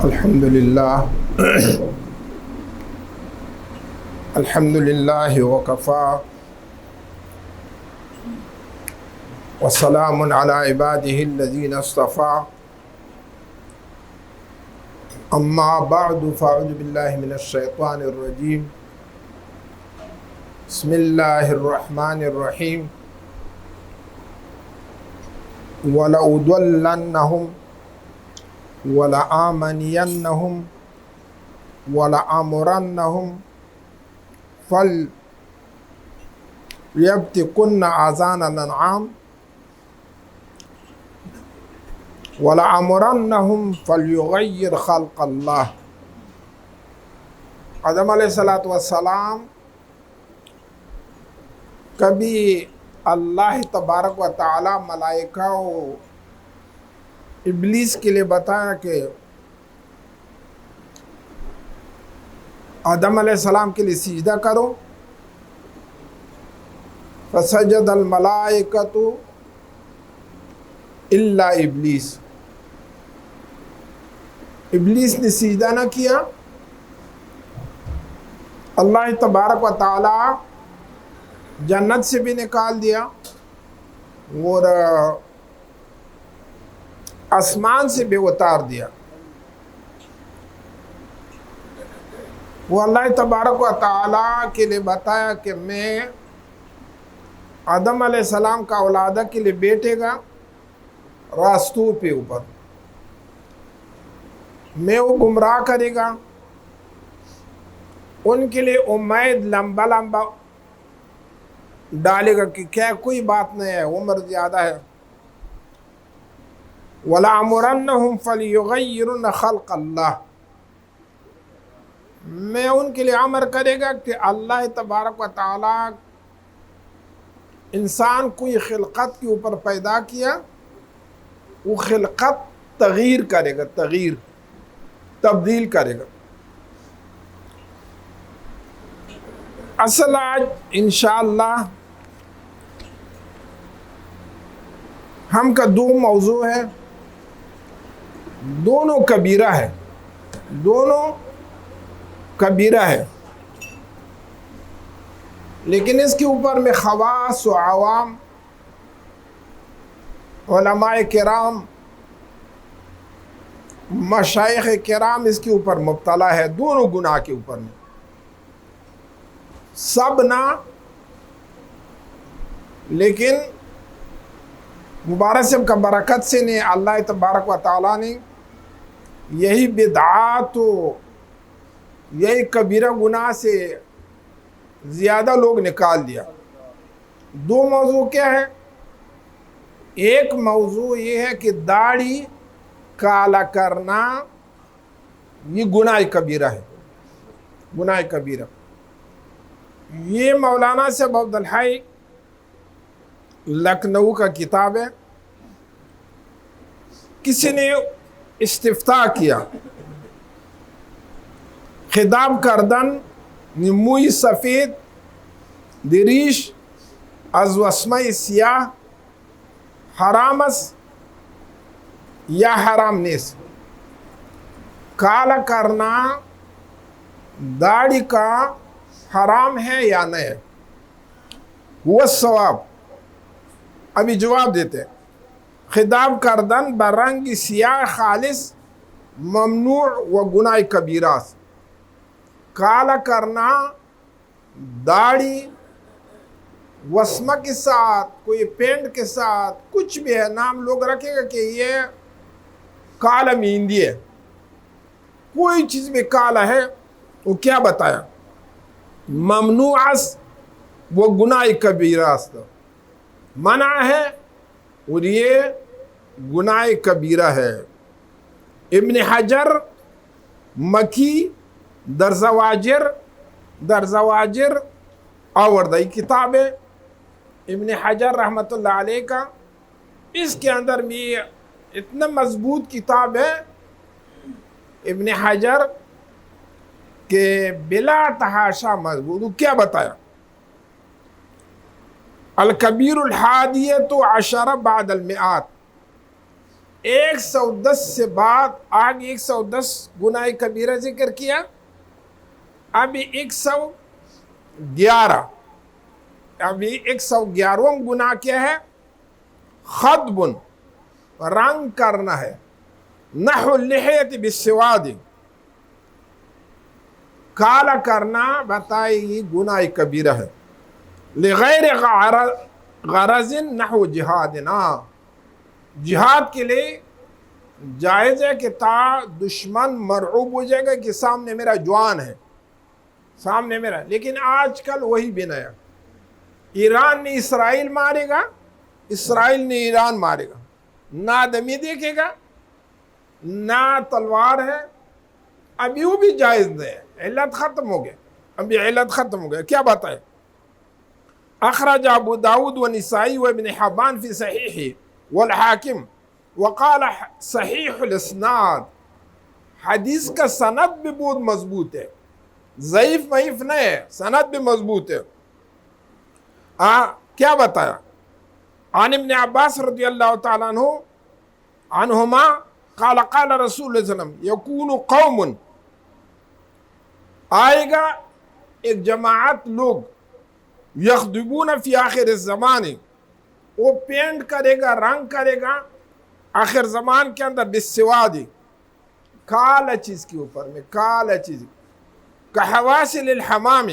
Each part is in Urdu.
الحمد لله الحمد لله وكفى وسلام على عباده الذين اصطفى أما بعد فأعوذ بالله من الشيطان الرجيم بسم الله الرحمن الرحيم ولأضلنهم ولآمنينهم ولآمرنهم فليبتكن آذان الأنعام ولآمرنهم فليغير خلق الله. آدم علیہ السلام کبھی اللہ تبارک و تعالی ملائکہ و ابلیس کے لیے بتایا کہ آدم علیہ السلام کے لیے سجدہ کرو، فسجد الملائکۃ الا ابلیس، ابلیس نے سجدہ نہ کیا. اللہ تبارک و تعالی جنت سے بھی نکال دیا اور آسمان سے بھی اتار دیا. وہ اللہ تبارک و تعالیٰ کے لیے بتایا کہ میں آدم علیہ السلام کا اولادہ کے لیے بیٹھے گا راستوں پہ اوپر، میں وہ گمراہ کرے گا، ان کے لیے امید لمبا لمبا ڈالے گا کہ کیا کوئی بات نہیں ہے، عمر زیادہ ہے. وَلَأَمُرَنَّهُمْ فَلْيُغَيِّرُنَّ خَلْقَ اللَّهِ، میں ان کے لیے امر کرے گا کہ اللہ تبارک و تعالی انسان کوئی خلقت کے اوپر پیدا کیا، وہ خلقت تغییر کرے گا، تبدیل کرے گا. اصل آج انشاءاللہ ہم کا دو موضوع ہے، دونوں کبیرہ ہے، لیکن اس کے اوپر میں خواص و عوام، علماء کرام، مشائخ کرام اس کے اوپر مبتلا ہے، دونوں گناہ کے اوپر میں. سب نہ، لیکن مبارک صاحب کا برکت سے نے اللہ تبارک و تعالیٰ نے یہی بدعات و یہی کبیرہ گناہ سے زیادہ لوگ نکال دیا. دو موضوع کیا ہے؟ ایک موضوع یہ ہے کہ داڑھی کالا کرنا یہ گناہ کبیرہ ہے، گناہ کبیرہ. یہ مولانا صاحب عبدالحی لکھنؤ کا کتاب ہے. کسی نے استفتاء کیا، خطاب کردن موی سفید دریش از وسمه سیاه حرام است یا حرام نیست؟ کالا کرنا داڑھی کا حرام ہے یا نہیں ہے؟ وہ ثواب. ابھی جواب دیتے ہیں. خطاب کردن برنگ سیاہ خالص ممنوع و گناہ کبیرہ. کالا کرنا داڑھی وسمہ کے ساتھ، کوئی پینٹ کے ساتھ، کچھ بھی ہے، نام لوگ رکھے گا کہ یہ کالا مہندی ہے، کوئی چیز بھی کالا ہے. وہ کیا بتایا؟ ممنوع است وہ گناہ کبیرہ است، منع ہے اور یہ گناہ کبیرہ ہے. ابن حجر مکی در زواجر آوردہ کتاب ہے ابن حجر رحمۃ اللہ علیہ کا. اس کے اندر بھی اتنا مضبوط کتاب ہے ابن حجر کہ بلا تحاشا مضبوط. کیا بتایا؟ الکبیر الحادیۃ عشرہ بعد المئات، 110 سے بعد آگے 110 گناہ کبیرہ ذکر کیا، ابھی 111، ابھی 111واں گناہ کیا ہے؟ خطبن، رنگ کرنا ہے، نحو اللحیت بالسواد، کالا کرنا بتائے یہ گناہ کبیرہ ہے، لغیر غرض نحو جہادنا، جہاد کے لیے جائز ہے کہ تا دشمن مرعوب ہو جائے گا کہ سامنے میرا جوان ہے، سامنے میرا، لیکن آج کل وہی بنایا، ایران نے اسرائیل مارے گا، اسرائیل نے ایران مارے گا، نہ آدمی دیکھے گا نہ تلوار ہے، ابھی وہ بھی جائز نہیں ہے، علت ختم ہو گیا، ابھی علت ختم ہو گیا، کیا بتائے؟ اخرج ابو داود و نسائی و ابن حبان فی صحیح والحاکم وقال صحیح الاسناد، حدیث کا سند بھی بہت مضبوط ہے، ضعیف معیف نہیں ہے، سند بھی مضبوط ہے۔ کیا بتایا؟ عن ابن عباس رضی اللہ تعالیٰ عنہما قال قال رسول اللہ صلی اللہ علیہ وسلم یکون قوم، آئے گا ایک جماعت لوگ، یخدبون فی آخر الزمان، وہ پینٹ کرے گا، رنگ کرے گا آخر زمان کے اندر، بالسواد، کالا چیز کے اوپر میں، کالا چیز، کحواسل الحمام،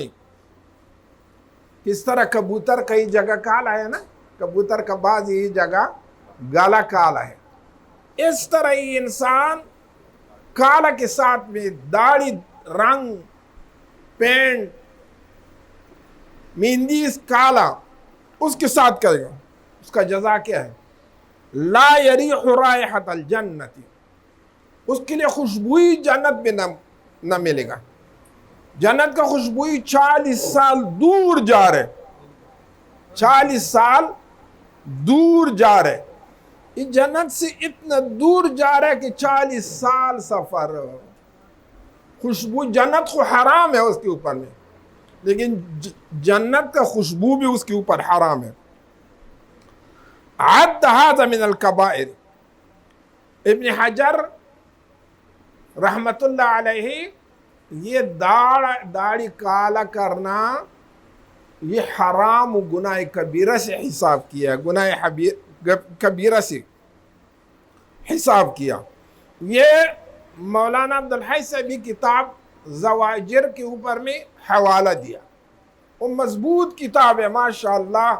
کس طرح کبوتر کئی جگہ کالا ہے نا، کبوتر کا بعض یہ جگہ گالا کالا ہے، اس طرح یہ انسان کالا کے ساتھ میں داڑھی، رنگ، پینٹ، مہندی کالا اس کے ساتھ کرے گا، اس کا جزا کیا ہے؟ لا یریح رائحۃ الجنت، اس کے لیے خوشبوئی جنت میں نہ ملے گا، جنت کا خوشبوئی 40 سال دور جا رہے، 40 سال دور جا رہے، یہ جنت سے اتنا دور جا رہا ہے کہ 40 سال سفر، خوشبو، جنت کو حرام ہے اس کے اوپر میں، لیکن جنت کا خوشبو بھی اس کے اوپر حرام ہے۔ عد ھذا من الکبائر، ابن حجر رحمت اللہ علیہ یہ داڑھی کالا کرنا یہ حرام و گناہ کبیرہ سے حساب کیا، گناہ کبیرہ سے حساب کیا۔ یہ مولانا عبدالحی سے بھی کتاب زواجر کے اوپر میں حوالہ دیا، وہ مضبوط کتاب ہے ماشاءاللہ۔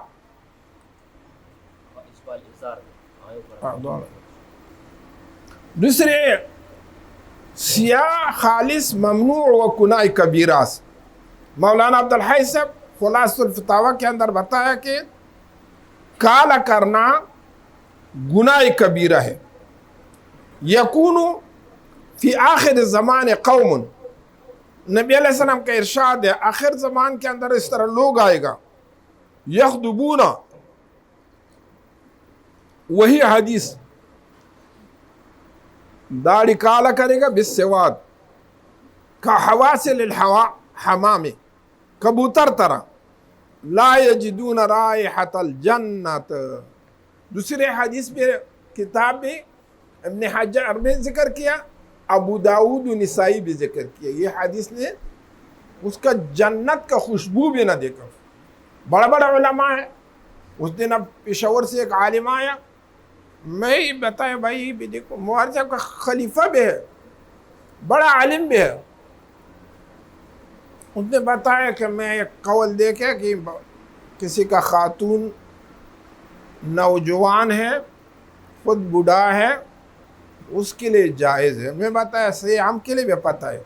دوسرے سیاہ خالص ممنوع و گناہ کبیرہ، مولانا عبدالحی صاحب خلاصۃ الفتاوی کے اندر بتایا کہ کالا کرنا گناہ کبیرہ ہے۔ یکون فی آخر زمان قوم، نبی علیہ السلام کا ارشاد ہے آخر زمان کے اندر اس طرح لوگ آئے گا، یخدبون، وہی حدیث، داڑھی کالا کرے گا، بالسواد، کحواسل الحمام، کبوتر طرح، لا یجدون رائحۃ الجنت۔ دوسرے حدیث پہ کتاب میں ابن حجر نے ذکر کیا، ابو داود و نسائی بھی ذکر کیا، یہ حدیث نے اس کا جنت کا خوشبو بھی نہ دیکھا۔ بڑا بڑا علماء ہے، اس دن اب پشاور سے ایک عالم آیا، میں ہی بتایا بھائی بھی دیکھو، مولانا صاحب کا خلیفہ بھی ہے، بڑا عالم بھی ہے، اس نے بتایا کہ میں ایک قول دیکھا کہ کسی کا خاتون نوجوان ہے، خود بوڑھا ہے، اس کے لیے جائز ہے۔ میں بتایا سیام کے لیے بھی پتہ ہے،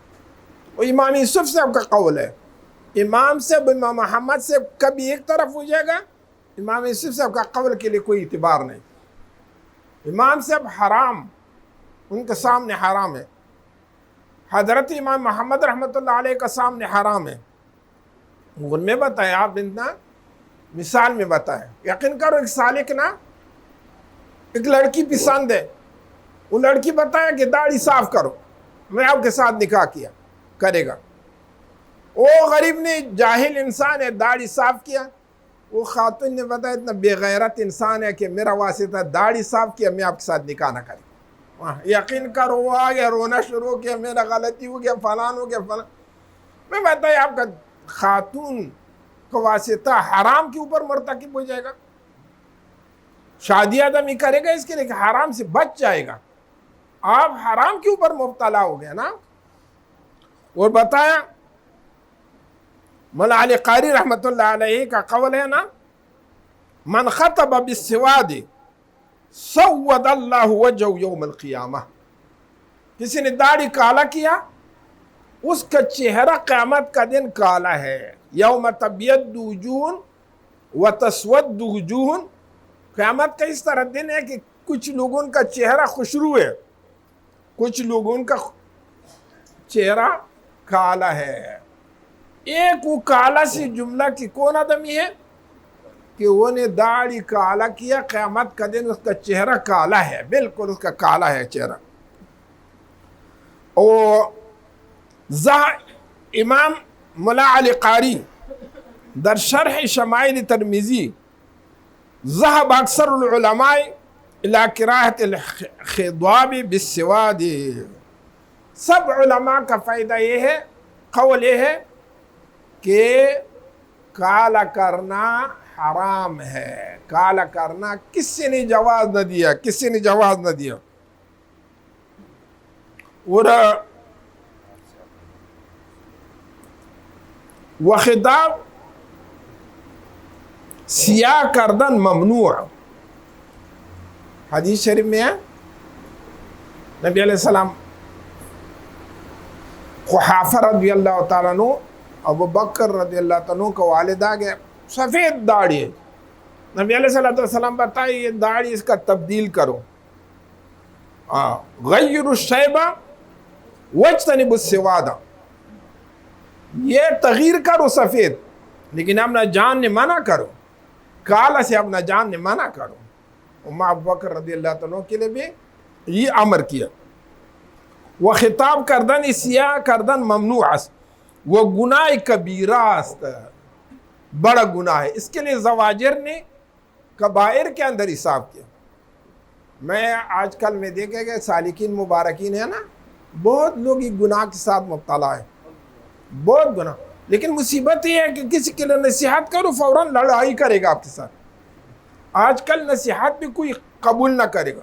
وہ امام یوسف صاحب کا قول ہے، امام صاحب امام محمد سے کبھی ایک طرف ہو جائے گا، امام یوسف صاحب کا قول کے لیے کوئی اعتبار نہیں، امام صاحب حرام، ان کے سامنے حرام ہے، حضرت امام محمد رحمۃ اللہ علیہ کا سامنے حرام ہے۔ ان میں بتایا، آپ اتنا مثال میں بتایا، یقین کرو ایک سالک نا، ایک لڑکی پسند ہے، وہ لڑکی بتایا کہ داڑھی صاف کرو، میں آپ کے ساتھ نکاح کیا کرے گا، وہ غریب نے، جاہل انسان ہے، داڑھی صاف کیا، وہ خاتون نے بتایا اتنا بے غیرت انسان ہے کہ میرا واسطہ داڑھی صاف کیا، میں آپ کے ساتھ نکاح نہ کریں۔ یقین کرو وہ آ گیا رونا شروع کیا، میرا غلطی ہو گیا، فلان ہو گیا فلان. میں بتائیے آپ کا خاتون کا واسطہ حرام کے اوپر مرتکب ہو جائے گا. شادی آدمی کرے گا اس کے لیے کہ حرام سے بچ جائے گا. آپ حرام کے اوپر مبتلا ہو گیا نا. اور بتایا مولا علی قاری رحمت اللہ علیہ کا قول ہے نا، من خطب بالسواد سود اللہ وجهه یوم القیامہ. کسی نے داڑھی کالا کیا، اس کا چہرہ قیامت کا دن کالا ہے. یوم تبیض وجوہ وتسود وجوہ. قیامت کا اس طرح دن ہے کہ کچھ لوگوں کا چہرہ خوشرو ہے، کچھ لوگوں کا چہرہ کالا ہے. ایک وہ کالا سی جملہ کی کون آدمی ہے کہ وہ نے داڑھی کالا کیا، قیامت کا دن اس کا چہرہ کالا ہے، بالکل اس کا کالا ہے چہرہ. اور امام مولا علی قاری در شرح شمائل ترمذی ذهب اکثر العلماء الى کراہت الخضاب بالسواد. سب علماء کا فائدہ یہ ہے، قول یہ ہے کہ کالا کرنا حرام ہے. کالا کرنا کسی نے جواز نہ دیا، کسی نے جواز نہ دیا. اور وخطاب سیاہ کردن ممنوع. حدیث شریف میں ہے نبی علیہ السلام قحافہ رضی اللہ تعالیٰ عنہ، ابو بکر رضی اللہ تعالیٰ عنہ کا والدہ کے سفید داڑھی ہے. نبی علیہ السلام بتائے یہ داڑھی اس کا تبدیل کرو، غیر الشیبہ واجتنبوا السواد. یہ تغییر کرو سفید، لیکن اپنا جان نے منع کرو، کالا سے اپنا جان نے منع کرو. ابو بکر رضی اللہ عنہ کے لیے بھی یہ امر کیا. وہ خطاب کردن سیاہ کردن ممنوع است، وہ گناہ کبیرہ است، بڑا گناہ ہے. اس کے لیے زواجر نے کبائر کے اندر حساب کیا. میں آج کل میں دیکھے کہ سالکین مبارکین ہیں نا، بہت لوگ یہ گناہ کے ساتھ مبتلا ہے، بہت گناہ. لیکن مصیبت یہ ہے کہ کسی کے لیے نصیحت کرو فوراً لڑائی کرے گا آپ کے ساتھ. آج کل نصیحت بھی کوئی قبول نہ کرے گا.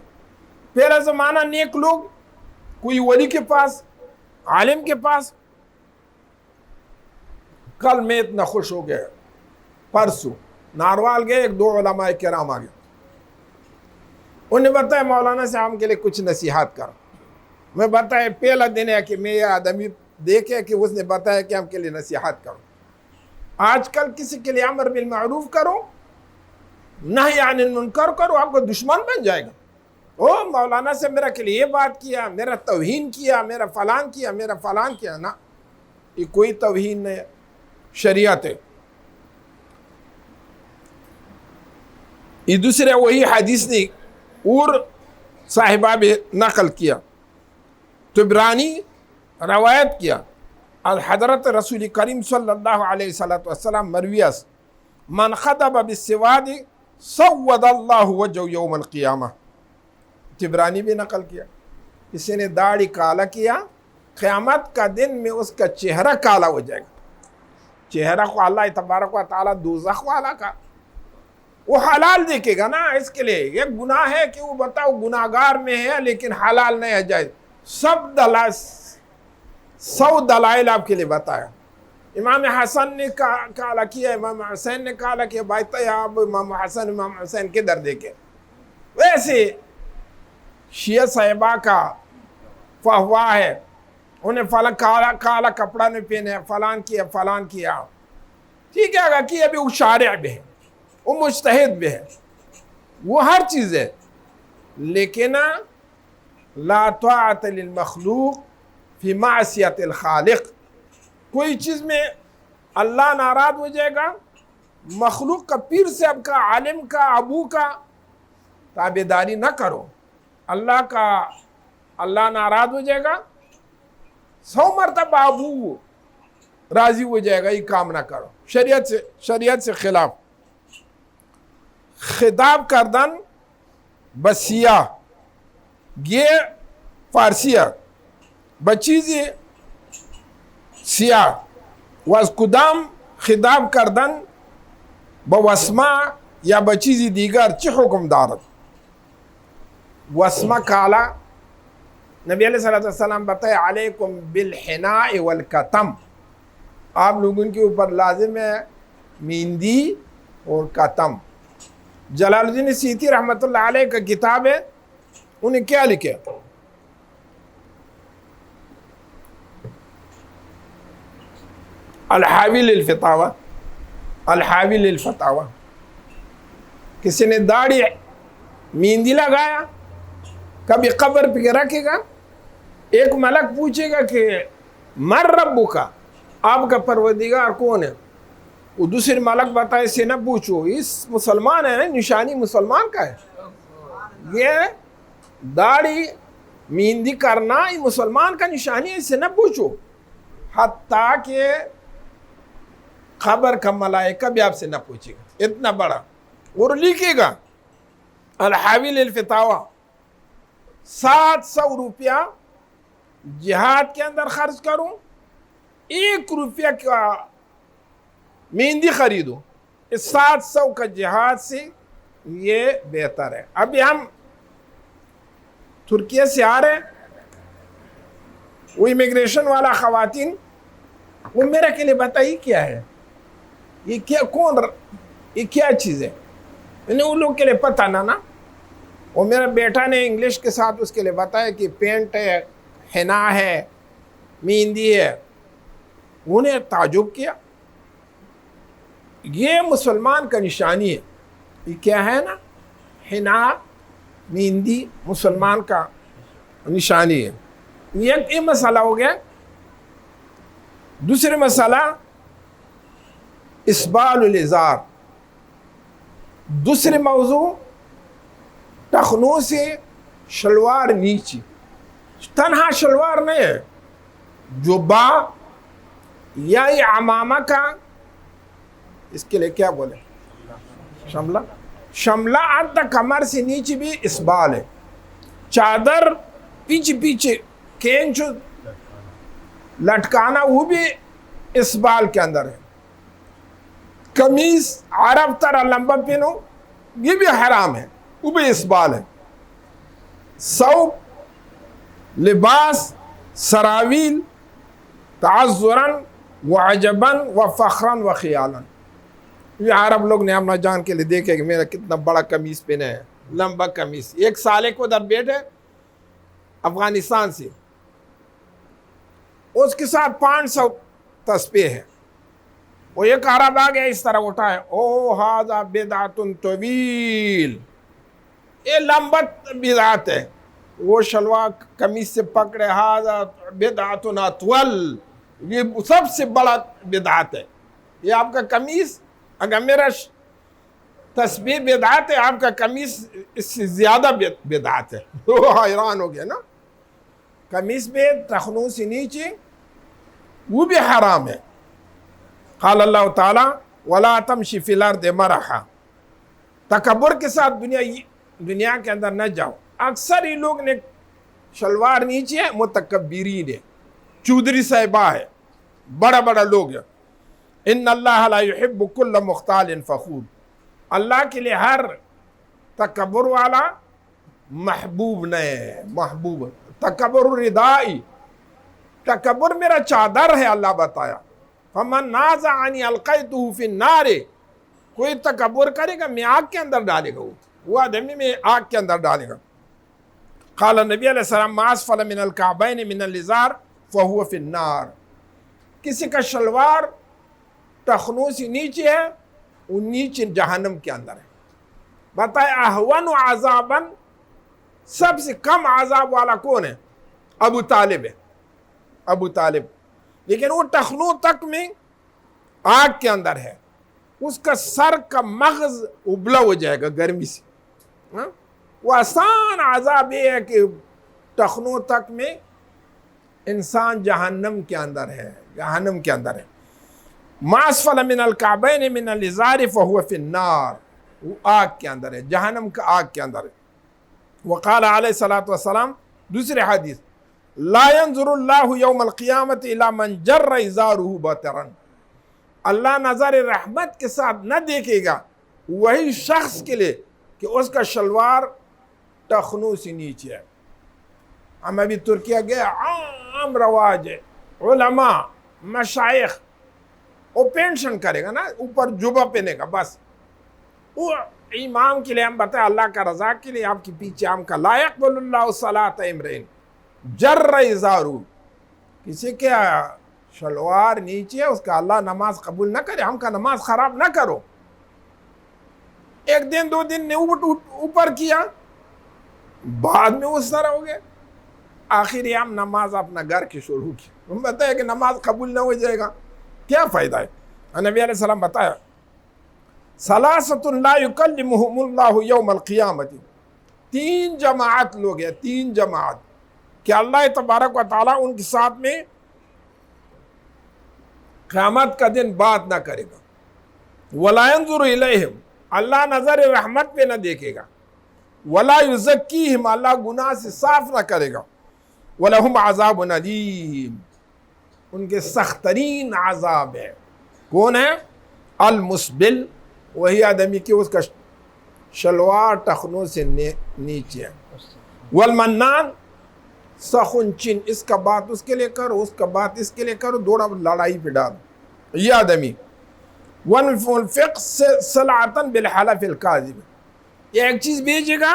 پہلا زمانہ نیک لوگ کوئی ولی کے پاس، عالم کے پاس، کل میں اتنا خوش ہو گیا، پرسوں ناروال گئے، ایک دو علماء کرام آ گئے، انہوں نے بتایا مولانا صاحب کے لیے کچھ نصیحت کر. میں بتایا پہلا دن ہے کہ میں یہ آدمی دیکھے کہ اس نے بتایا کہ ہم کے لیے نصیحت کرو. آج کل کسی کے لیے امر بالمعروف کرو، نہی عن المنکر کرو، آپ کو دشمن بن جائے گا. او مولانا سے میرا کے لیے یہ بات کیا، میرا توہین کیا، میرا فلان کیا، میرا فلان کیا. نا، یہ کوئی توہین نہیں، شریعت ہے. یہ دوسرے وہی حدیث نے اور صاحبہ بھی نقل کیا، طبرانی روایت کیا، حضرت رسول کریم صلی اللہ علیہ وسلم مرویس من خطب بالسواد سود اللہ وجهه یوم القیامہ. طبرانی بھی نقل کیا، کسی نے داڑھی کالا کیا، قیامت کا دن میں اس کا چہرہ کالا ہو جائے گا. چہرہ کو اللہ تبارک و تعالیٰ دوزخ والا کا وہ حلال دیکھے گا نا. اس کے لیے یہ گناہ ہے کہ وہ بتاؤ گناہگار میں ہے لیکن حلال نہیں ہے، جائز. سو دلائل آپ کے لیے بتایا. امام حسن نے کالا کیا، امام حسین نے کالا کیا. بھائی آپ امام حسین کدھر دیکھے؟ ویسے شیعہ صاحبہ کا فہوا ہے، انہیں فلان کالا کپڑا نہیں پہنے، فلان کیا فلان کیا. ٹھیک ہے اگر کیا بھی، وہ شارع بھی ہے، وہ مجتہد بھی ہے، وہ ہر چیز ہے. لیکن لا طاعت للمخلوق فی معصیت الخالق. کوئی چیز میں اللہ ناراض ہو جائے گا، مخلوق کا، پیر صاحب کا، عالم کا، ابو کا تابعداری نہ کرو. اللہ کا اللہ ناراض ہو جائے گا، 100 مرتبہ ابو راضی ہو جائے گا، یہ کام نہ کرو. شریعت سے خلاف. خطاب کردن بسیہ، یہ پارسیه بچیزی سیاه و از کدام خطاب کردن با وسمه یا به چیزی دیگر چه حکم دارد؟ وسمه کالا نبی علیہ السلام بتائے علیکم بالحناء والکتم، آپ لوگوں کے اوپر لازم ہے مہندی اور کتم۔ جلال الدین سیوطی رحمۃ اللہ علیہ کا کتاب ہے، انہیں کیا لکھے؟ الحاوی للفتاوی، الحاوی للفتاوی۔ کسی نے داڑھی مہندی لگایا، کبھی قبر پہ رکھے گا، ایک ملک پوچھے گا کہ من ربک، آپ کا پروردگار کون ہے؟ وہ دوسرے ملک بتائے اسے نہ پوچھو، اس مسلمان ہے، نشانی مسلمان کا ہے، یہ داڑھی مہندی کرنا یہ مسلمان کا نشانی ہے، اسے نہ پوچھو۔ حتیٰ کہ خبر کا ملائکہ بھی آپ سے نہ پوچھے گا، اتنا بڑا۔ اور لکھے گا الحاوی للفتاوی، 700 روپیہ جہاد کے اندر خرچ کروں، 1 روپیہ کا مہندی خریدو، اس 700 کا جہاد سے یہ بہتر ہے۔ ابھی ہم ترکیہ سے آ رہے ہیں، وہ امیگریشن والا خواتین، وہ میرے کے لیے بتائی کیا ہے یہ، کیا کون، یہ کیا چیز ہے، انہیں ان لوگوں کے لیے پتہ نہ وہ میرا بیٹا نے انگلش کے ساتھ اس کے لیے بتایا کہ پینٹ ہے، حنا ہے، مہندی ہے۔ انہیں تعجب کیا، یہ مسلمان کا نشانی ہے، یہ کیا ہے نا، حنا مہندی مسلمان کا نشانی ہے۔ یہ مسئلہ ہو گیا۔ دوسرے مسئلہ اسبال الازار، دوسرے موضوع ٹخنوں سے شلوار نیچی، تنہا شلوار نہیں ہے، جبہ یا یہ عمامہ کا، اس کے لئے کیا بولے، شملہ، شملہ عد کمر سے نیچے بھی اسبال ہے، چادر پیچھے کینچ لٹکانا وہ بھی اسبال کے اندر ہے، قمیص عرب طرح لمبا پہنو یہ بھی حرام ہے، وہ بھی اسبال ہے۔ ثوب، لباس، سراویل، تعذراً وعجباً وفخراً وخیالاً، یہ عرب لوگ نے ہم نہ جان کے لیے دیکھے کہ میرا کتنا بڑا قمیص پہنے ہے، لمبا قمیص۔ ایک سالے کو ادھر بیٹھے افغانستان سے، اس کے ساتھ 500 تسبیح ہے، وہ ایک عرب آ گیا اس طرح اٹھائے، او ہذا بدعت طویل، یہ لمبا بدعت ہے، وہ شلوار قمیص سے پکڑے، ہذا بدعت اطول، یہ سب سے بڑا بدعت ہے، یہ آپ کا قمیص، اگر میرا تسبیح بدعت ہے، آپ کا قمیص اس سے زیادہ بدعت ہے۔ وہ حیران ہو گیا نا، قمیص پہ ٹخنوں سے نیچے وہ بھی حرام ہے۔ قال اللہ تعالی وَلَا تَمْشِ فِي الْأَرْضِ مَرَحًا، تکبر کے ساتھ دنیا کے اندر نہ جاؤ۔ اکثر یہ لوگ نے شلوار نیچے ہے، متکبرین ہے، چودھری صاحبہ ہے، بڑا بڑا لوگ ہے۔ ان اللہ لا يحب كل مختال فخور، اللہ کے لیے ہر تکبر والا محبوب نہیں، محبوب تکبر ردائی، تکبر میرا چادر ہے، اللہ بتایا فمن نازعنی القیتہ فی النار، کوئی تکبر کرے گا میں آگ کے اندر ڈالے گا، وہ آدمی میں آگ کے اندر ڈالے گا۔ قال نبی علیہ السلام ما اسفل من الکعبین من الازار فہو فی النار، کسی کا شلوار ٹخنوں سے نیچے ہے وہ نیچے جہنم کے اندر ہے۔ بتائے احون عذاباً، سب سے کم عذاب والا کون ہے؟ ابو طالب ہے، ابو طالب، لیکن وہ ٹخنوں تک میں آگ کے اندر ہے، اس کا سر کا مغز ابلا ہو جائے گا گرمی سے۔ وہ آسان عذاب یہ ہے کہ ٹخنوں تک میں انسان جہنم کے اندر ہے، جہنم کے اندر ہے۔ ما اسفل من الکعبین من الازار فہو فی النار، وہ آگ کے اندر ہے، جہنم کا آگ کے اندر ہے۔ وقال علیہ الصلوۃ والسلام، دوسرے حدیث لا ينظر اللہ یوم القیامت الی من جر ازارہ بطرا، اللہ نظر رحمت کے ساتھ نہ دیکھے گا وہی شخص کے لیے کہ اس کا شلوار ٹخنوں سے نیچے ہے۔ ہم ابھی ترکیہ گئے، عام رواج ہے، علماء مشائخ وہ پینشن کرے گا نا، اوپر جبہ پہنے گا، بس وہ امام کے لیے ہم بتائیں اللہ کا رضا کے لیے آپ کے پیچھے ہم کا لا یقبل اللہ صلاۃ امرئ جر ازارہ، کسی کے شلوار نیچے اس کا اللہ نماز قبول نہ کرے، ہم کا نماز خراب نہ کرو۔ ایک دن دو دن نے اوپر کیا، بعد میں اس طرح ہو گئے، آخر ہم نماز اپنا گھر کی شروع کی، ہم بتائیں کہ نماز قبول نہ ہو جائے گا، کیا فائدہ ہے؟ نبی علیہ السلام بتایا ثلاثۃ لا یکلمہم اللہ یوم القیامت، تین جماعت لوگ ہیں، تین جماعت کہ اللہ تبارک و تعالیٰ ان کے ساتھ میں قیامت کا دن بات نہ کرے گا، ولا ينظر الیہم، اللہ نظر رحمت پہ نہ دیکھے گا، ولا یزکیہم، اللہ گناہ سے صاف نہ کرے گا، وَلَهُمْ عَذَابٌ عَلِيمٌ، ان کے سخت ترین عذاب ہے۔ کون ہے؟ المسبل، وہی آدمی کہ اس کا شلوار ٹخنوں سے نیچے ہے، والمنان، سخن چن، اس کا بات اس کے لیے کرو، اس کا بات اس کے لیے کرو، دوڑا لڑائی پہ ڈالو، یہ آدمی۔ وَالْفِقْ سَلْعَةً بِالْحَلَفِ الْكَاذِبِ، یہ ایک چیز بھیجے گا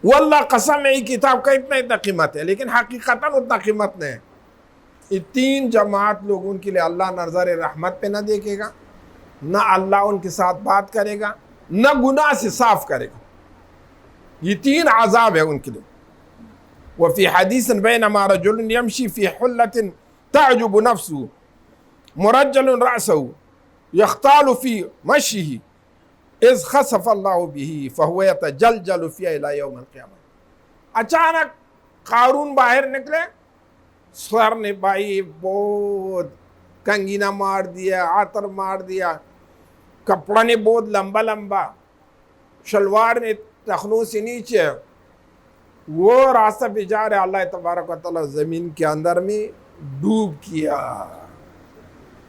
واللہ قسم ہے کتاب کا اتنا قیمت ہے، لیکن حقیقتاً اتنا قیمت نہیں ہے۔ یہ تین جماعت لوگ، ان کے لیے اللہ نظر رحمت پہ نہ دیکھے گا، نہ اللہ ان کے ساتھ بات کرے گا، نہ گناہ سے صاف کرے گا، یہ تین عذاب ہے ان کے لیے۔ وفی حدیث بینما رجل یمشی فی حلۃ تعجب نفسہ مرجل رأسہ یختال فی مشیہ اذ خسف اللہ بہ فہو یتجلجل فیہ الی یوم القیامہ۔ اچانک قارون باہر نکلے، سر نے بھائی بہت کنگینہ مار دیا، عطر مار دیا، کپڑا نے بہت لمبا لمبا، شلوار نے ٹخنوں سے نیچے، وہ راستہ پہ جا رہے، اللہ تبارک و تعالیٰ زمین کے اندر میں ڈوب کیا،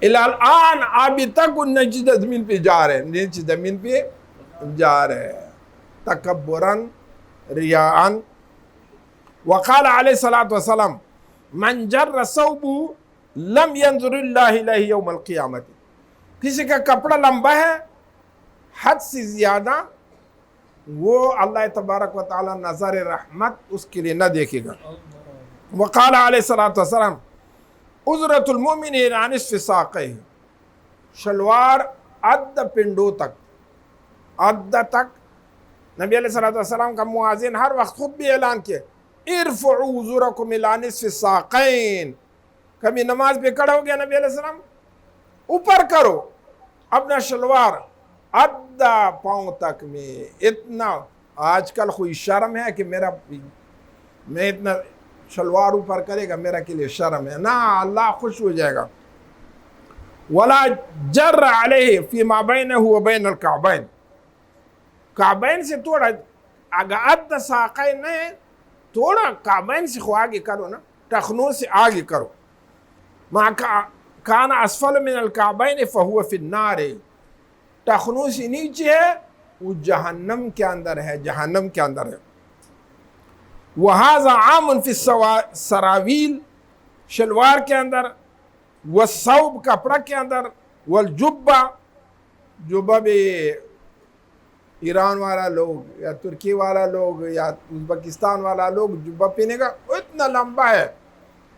الان ابھی تک وہ نیچے زمین پہ جا رہے، نیچے زمین پہ جا رہے، تکبراً ریاءً۔ وقال علیہ الصلاۃ والسلام من جر ثوبہ لم ينظر اللہ الیہ یوم القیامت، کسی کا کپڑا لمبا ہے حد سے زیادہ، وہ اللہ تبارک و تعالیٰ نظر رحمت اس کے لیے نہ دیکھے گا۔ وقال علیہ الصلاۃ والسلام عذرۃ المؤمن الی نصف ساقہ، شلوار اد پنڈوں تک، اد تک۔ نبی علیہ الصلاۃ والسلام کا مؤذن ہر وقت خود بھی اعلان کیا ارفعوا عذرکم الی نصف ساقین، کبھی نماز پہ کھڑا ہو گیا نبی علیہ السلام، اوپر کرو اپنا شلوار ادھا پاؤں تک میں، اتنا۔ آج کل کوئی شرم ہے کہ میں اتنا شلوار اوپر کرے گا، میرا کے لیے شرم ہے، نہ، اللہ خوش ہو جائے گا۔ ولا جر علیہ فیما بینہ وبین الکعبین، کعبین سے تھوڑا اگر اد ساقین نہیں، تھوڑا کعبین سے خو آگے کرو نا، ٹخنوں سے آگے کرو۔ ما کان اسفل من الکعبین فہو فی النار، ٹخنوں سے نیچے ہے وہ جہنم کے اندر ہے، جہنم کے اندر ہے۔ وَهَذَا عَامٌ فِي السَّرَاوِيلِ، شلوار کے اندر، والثوب کپڑا کے اندر، والجبہ، جبہ بھی ایران والا لوگ یا ترکی والا لوگ یا ازبکستان والا لوگ جبہ پہنے گا، اتنا لمبا ہے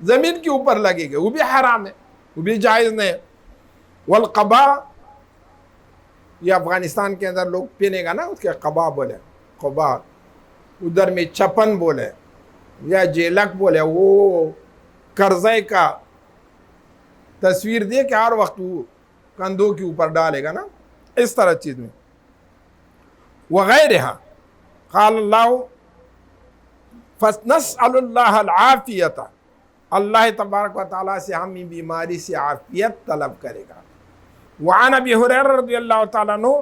زمین کے اوپر لگے گا، وہ بھی حرام ہے، وہ بھی جائز نہیں ہے۔ والقبا، یہ افغانستان کے اندر لوگ پہنے گا نا، اس کے قبا بولے، قبا، ادھر میں چپن بولے یا جیلک بولے، وہ قرضے کا تصویر دے کہ ہر وقت وہ کندھوں کے اوپر ڈالے گا نا، اس طرح چیز میں۔ وغیرہ قال اللہ فَنَسْأَلُ اللَّهَ الْعَافِيَةَ، اللہ تبارک و تعالیٰ سے ہم بیماری سے عافیت طلب کرے گا۔ وعن ابی ہریرہ رضی اللہ تعالیٰ عنہ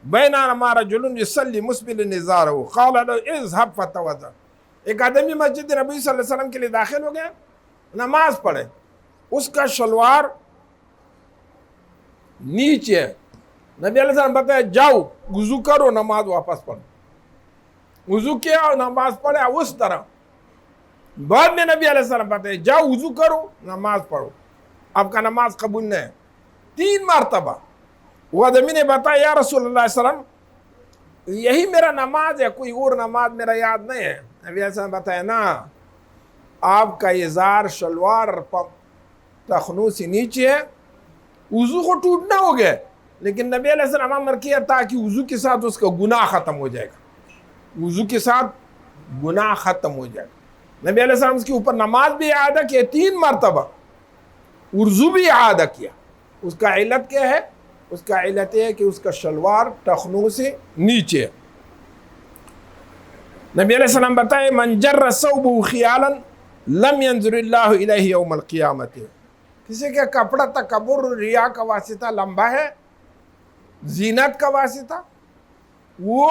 بینما رجل یصلی مسبل نزارہ قال له اذهب فتوضا، ایک آدمی مسجد نبی صلی اللہ علیہ وسلم کے لیے داخل ہو گیا، نماز پڑھے، اس کا شلوار نیچے ہے، نبی علیہ السلام بتایا جاؤ وضو کرو نماز واپس پڑھو، وضو کیا اور نماز پڑھا اس طرح۔ بعد میں نبی علیہ السلام بتایا جاؤ وضو کرو نماز پڑھو، آپ کا نماز قبول نہیں ہے۔ 3 مرتبہ وہ آدمی نے بتایا یا رسول اللہ صلی اللہ علیہ وسلم یہی میرا نماز ہے، کوئی اور نماز میرا یاد نہیں ہے۔ نبی علیہ السلام بتایا نا، آپ کا ازار شلوار ٹخنوں سے نیچے ہے، وضو کو ٹوٹنا ہو گیا، لیکن نبی علیہ السلام امر کیا تاکہ وضو کے ساتھ اس کا گناہ ختم ہو جائے گا، وضو کے ساتھ گناہ ختم ہو جائے گا۔ نبی علیہ السلام اس کے اوپر نماز بھی اعادہ کیا 3 مرتبہ، وضو بھی اعادہ کیا۔ اس کا علت کیا ہے؟ اس کا علت ہے کہ اس کا شلوار ٹخنوں سے نیچے ہے۔ نبی علیہ السلام بتائے من جر ثوبه خیالا لم ينظر اللہ الیہ یوم القیامت، کسی کا کپڑا تکبر ریا کا واسطہ لمبا ہے، زینت کا واسطہ، وہ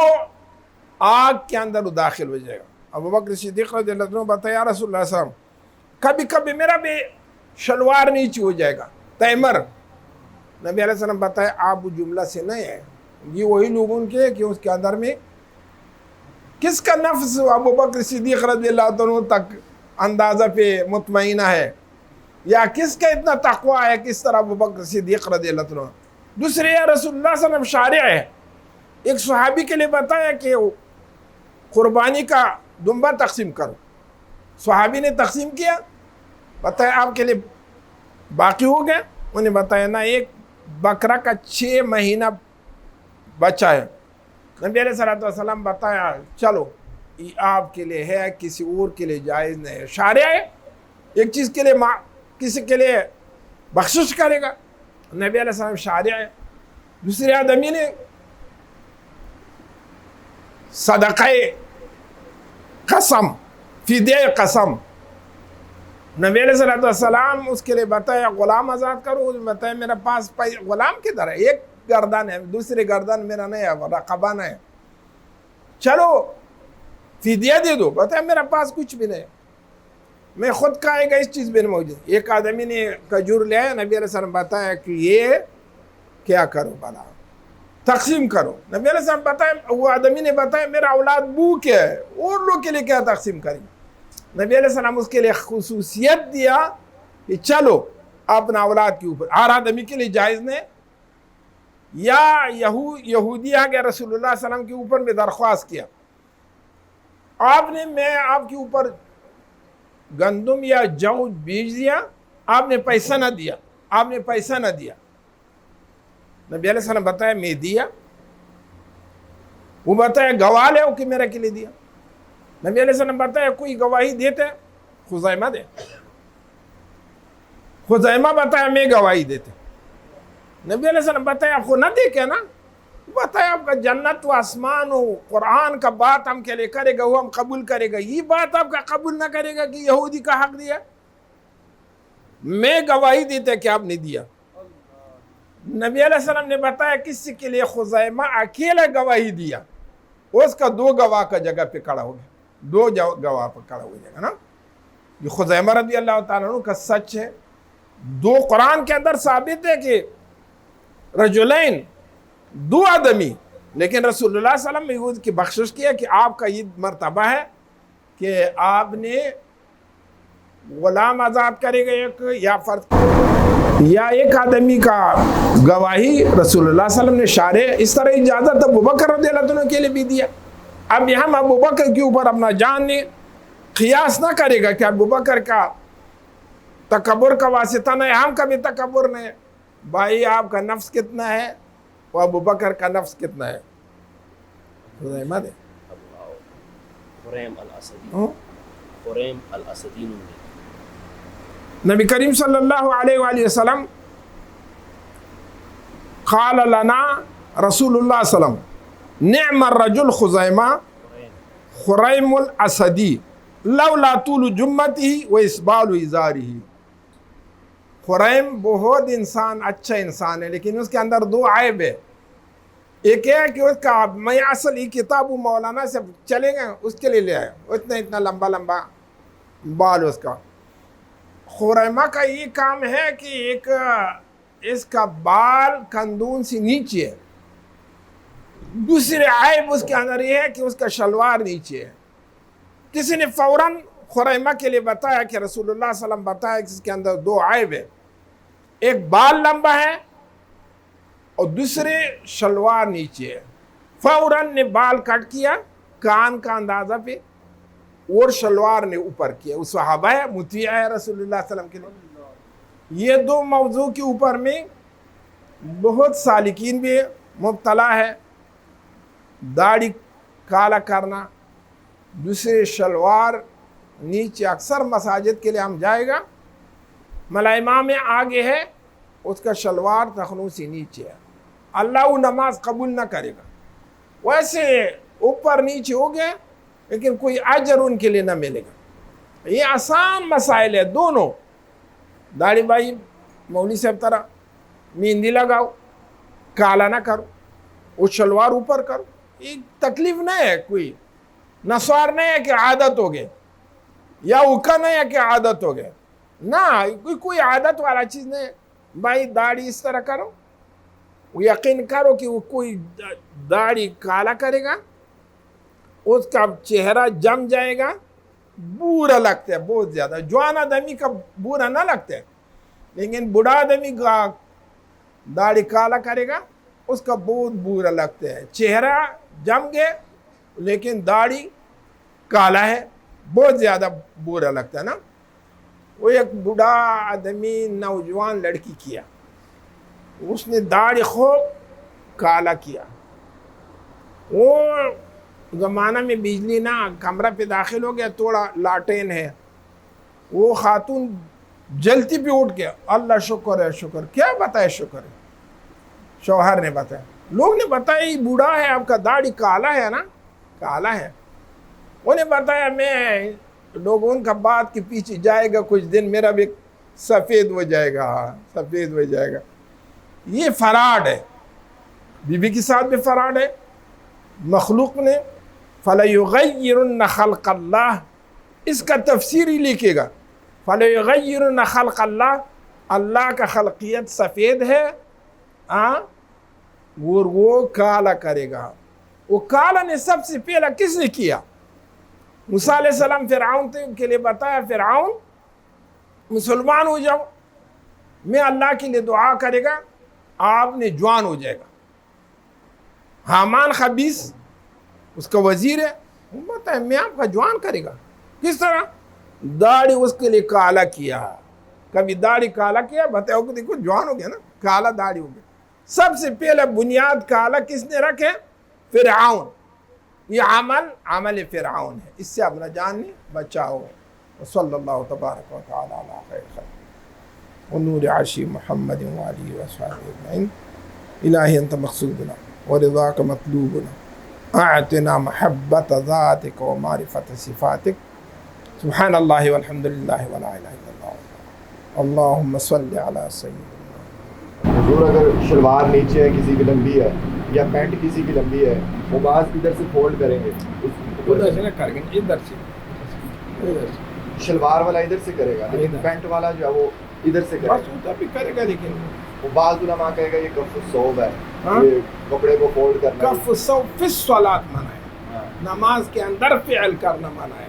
آگ کے اندر داخل ہو جائے گا۔ ابو بکر صدیق رضی اللہ عنہ بتایا یا رسول اللہ صلی اللہ علیہ وسلم کبھی کبھی میرا بھی شلوار نیچے ہو جائے گا تیمر۔ نبی علیہ السلام بتایا آپ وہ جملہ سے نہیں ہے، یہ وہی لوگوں کے کہ اس کے اندر میں کس کا نفس ابو بکر صدیق رضی اللہ عنہ تک اندازہ پہ مطمئنہ ہے، یا کس کا اتنا تقوی ہے کس طرح ابو بکر صدیق رضی اللہ عنہ۔ دوسرے یا رسول اللہ صلی اللہ علیہ وسلم شارع ہے، ایک صحابی کے لیے بتایا کہ قربانی کا دمبا تقسیم کرو، صحابی نے تقسیم کیا، بتایا آپ کے لیے باقی ہو گیا، انہیں بتایا نہ ایک بکرا کا 6 مہینہ بچا ہے۔ نبی علیہ السلام بتایا چلو یہ آپ کے لیے ہے، کسی اور کے لیے جائز نہیں ہے، شارع ہے، ایک چیز کے لیے کسی کے لیے بخشش کرے گا، نبی علیہ السلام شارع ہے۔ دوسرے آدمی نے صدقہ قسم، فدیہ قسم، نبی علیہ السلام اس کے لیے بتایا غلام آزاد کرو، بتایا میرا پاس غلام کدھر ہے، ایک گردن ہے، دوسری گردن میرا نہیں ہے، رقبہ نہیں ہے، چلو فدیہ دے دو، بتایا میرا پاس کچھ بھی نہیں، میں خود کھائے گا اس چیز بھی نہیں موجود۔ ایک آدمی نے کھجور لیا، نبی علیہ السلام بتایا کہ یہ کیا کرو بلا تقسیم کرو۔ نبی علیہ السلام بتایا، وہ آدمی نے بتایا میرا اولاد بھوک ہے، اور لوگ کے لیے کیا تقسیم کریں۔ نبی علیہ السلام اس کے لیے خصوصیت دیا کہ چلو اپنا اولاد کے اوپر، ہر آدمی کے لیے جائز نہیں۔ یا یہودی آ گیا رسول اللہ صلی اللہ علیہ وسلم کے اوپر میں درخواست کیا، میں آپ کے اوپر گندم یا جو بیج دیا، آپ نے پیسہ نہ دیا، نبی علیہ السلام بتایا میں دیا، وہ بتایا گواہ لے کہ میرے کے لیے دیا، نبی علیہ السلام بتایا کوئی گواہی دیتے، خزیمہ دے، خزیمہ بتایا میں گواہی دیتے، نبی علیہ السلام بتایا آپ کو نہ دیکھے نا، بتایا آپ کا جنت و آسمان و قرآن کا بات ہم کے لئے کرے گا، وہ ہم قبول کرے گا، یہ بات آپ کا قبول نہ کرے گا کہ یہودی کا حق دیا، میں گواہی دیتے کہ آپ نے دیا۔ نبی علیہ السلام نے بتایا کسی کے لیے خزیمہ اکیلا گواہی دیا، اس کا 2 گواہ کا جگہ پہ کھڑا ہو گیا، 2 گواہ پہ کھڑا ہو جائے گا نا۔ یہ خزیمہ رضی اللہ تعالیٰ عنہ کا سچ ہے، 2 قرآن کے اندر ثابت ہے کہ رجلین 2 آدمی، لیکن رسول اللہ صلی اللہ علیہ وسلم نے کی بخشش کیا کہ آپ کا یہ مرتبہ ہے کہ آپ نے غلام آزاد کرے گا ایک، یا فرض یا ایک آدمی کا گواہی رسول اللہ صلی اللہ علیہ وسلم نے شارع، اس طرح اجازت ابو بکر رضی اللہ عنہ کے لیے بھی دیا۔ اب ہم ابو بکر کے اوپر اپنا جان نے قیاس نہ کرے گا کہ ابو بکر کا تکبر کا واسطہ نہیں، ہم کا بھی تکبر نہیں، بھائی آپ کا نفس کتنا ہے اور ابو بکر کا نفس کتنا ہے۔ خریم الاسدی نبی کریم صلی اللہ علیہ وآلہ وسلم قال لنا رسول اللہ صلی اللہ علیہ وسلم نعم الرجل خزیمہ خریم الاسدی لولا طول جمته و اسبال ازارہ۔ خریم بہت اچھا انسان ہے، لیکن اس کے اندر 2 عیب ہے، ایک ہے کہ اس کا میں اصل ہی کتاب مولانا سے چلے گئے اس کے لیے لے آئے، اتنا لمبا لمبا بال اس کا. خرمہ کا یہ کام ہے کہ ایک اس کا بال کندون سے نیچے ہے. دوسرے عیب اس کے اندر یہ ہے کہ اس کا شلوار نیچے ہے. کسی نے فوراً خرمہ کے لیے بتایا کہ رسول اللہ صلی اللہ علیہ وسلم بتایا کہ اس کے اندر دو عیب ہے، ایک بال لمبا ہے اور دوسرے شلوار نیچے ہے. فوراً نے بال کٹ کیا کان کا اندازہ پہ اور شلوار نے اوپر کیا. وہ صحابہ ہے، مطیع ہے رسول اللہ صلی اللہ علیہ وسلم کے لیے. یہ دو موضوع کے اوپر میں بہت سالکین بھی مبتلا ہے. داڑھی کالا کرنا، دوسرے شلوار نیچے. اکثر مساجد کے لیے ہم جائے گا، ملائمہ میں آگے ہے، اس کا شلوار ٹخنوں سے نیچے ہے. اللہ وہ نماز قبول نہ کرے گا. ویسے اوپر نیچے ہو گئے لیکن کوئی اجر ان کے لیے نہ ملے گا. یہ آسان مسائل ہے دونوں. داڑھی بھائی مولوی صاحب طرح مہندی لگاؤ، کالا نہ کرو، وہ شلوار اوپر کرو. یہ تکلیف نہیں ہے، کوئی نسوار نہیں ہے کہ عادت ہو گئے، یا اوکا نہیں ہے کہ عادت ہو گئے. نہ کوئی عادت والا چیز نہیں ہے. بھائی داڑھی اس طرح کرو، یقین کرو کہ وہ کوئی داڑھی کالا کرے گا اس کا چہرہ جم جائے گا، برا لگتا ہے بہت زیادہ. جوان آدمی کا برا نہ لگتا ہے، لیکن بوڑھا آدمی کا داڑھی کالا کرے گا اس کا بہت برا لگتا ہے. چہرہ جم گئے لیکن داڑھی کالا ہے، بہت زیادہ برا لگتا ہے نا. وہ ایک بوڑھا آدمی نوجوان لڑکی کیا، اس نے داڑھی خوب کالا کیا. وہ زمانہ میں بجلی نہ، کمرہ پہ داخل ہو گیا، تھوڑا لاٹین ہے. وہ خاتون جلتی پہ اٹھ گیا، اللہ شکر ہے شکر. کیا بتائے شکر ہے؟ شوہر نے بتایا، لوگ نے بتایا یہ بوڑھا ہے آپ کا داڑھی کالا ہے نا، کالا ہے. انہیں بتایا میں لوگوں کا بات کے پیچھے جائے گا، کچھ دن میرا بھی سفید ہو جائے گا، سفید ہو جائے گا. یہ فراڈ ہے، بی بی کے ساتھ بھی فراڈ ہے. مخلوق نے فَلَيُغَيِّرُنَّ خَلْقَ اللَّهِ، اس کا تفسیر ہی لکھے گا فَلَيُغَيِّرُنَّ خَلْقَ اللَّهِ. اللہ کا خلقیت سفید ہے اور وہ کالا کرے گا. وہ کالا نے سب سے پہلا کس نے کیا؟ موسیٰ علیہ السلام فرعون کے لیے بتایا، فرعون مسلمان ہو جاؤ، میں اللہ کے لیے دعا کرے گا آپ نے جوان ہو جائے گا. حامان خبیث اس کا وزیر ہے، وہ بتایا میں آپ کا جوان کرے گا. کس طرح؟ داڑھی اس کے لیے کالا کیا. کبھی داڑھی کالا کیا بتاؤ کہ دیکھو جوان ہو گیا نا، کالا داڑھی ہو گیا. سب سے پہلے بنیاد کالا کس نے رکھے؟ فرعون. یہ عمل فرعون ہے، اس سے اپنا جان بچاؤ. صلی اللہ تبارک و تعالی علی خیر خلق ونور عرش محمد وآلہ وصحبہ اجمعین. الہی انت مقصودنا ورضاک مطلوبنا، اعطنا محبت ذاتک ومعرفت صفاتک. سبحان اللہ والحمد للہ ولا الہ الا اللہ. اللہم صلی علی سیدنا. حضور اگر شلوار نیچے ہے کسی کی لمبی ہے یا پینٹ کسی کی لمبی ہے، وہ بعض ادھر سے فولڈ کریں گے، ادھر سے نہ کریں گے، ادھر سے. شلوار والا ادھر سے کرے گا لیکن پینٹ والا جو ہے وہ ادھر سے کرے گا. بس ادھر بھی کرے گا، لیکن وہ بعض علماء کہے گا یہ کف الصوب ہے، یہ کپڑے کو فولڈ کرنا. کف الصوب فی الصلاۃ منع ہے، نماز کے اندر فعل کرنا منع ہے.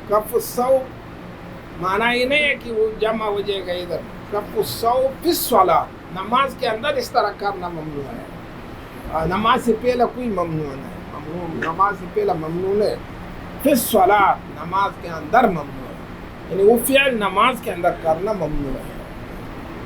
کف الصوب معنی یہ نہیں ہے کہ وہ جمع ہو جائے گا ادھر. کف الصوب فی الصلاۃ، نماز کے اندر اس طرح کرنا ممنوع ہے. نماز سے پہلے کوئی ممنوع نہیں، نماز سے پہلے ممنوع ہے. فی الصلاۃ نماز کے اندر ممنوع ہے، یعنی وہ فعل نماز کے اندر کرنا ممنوع ہے.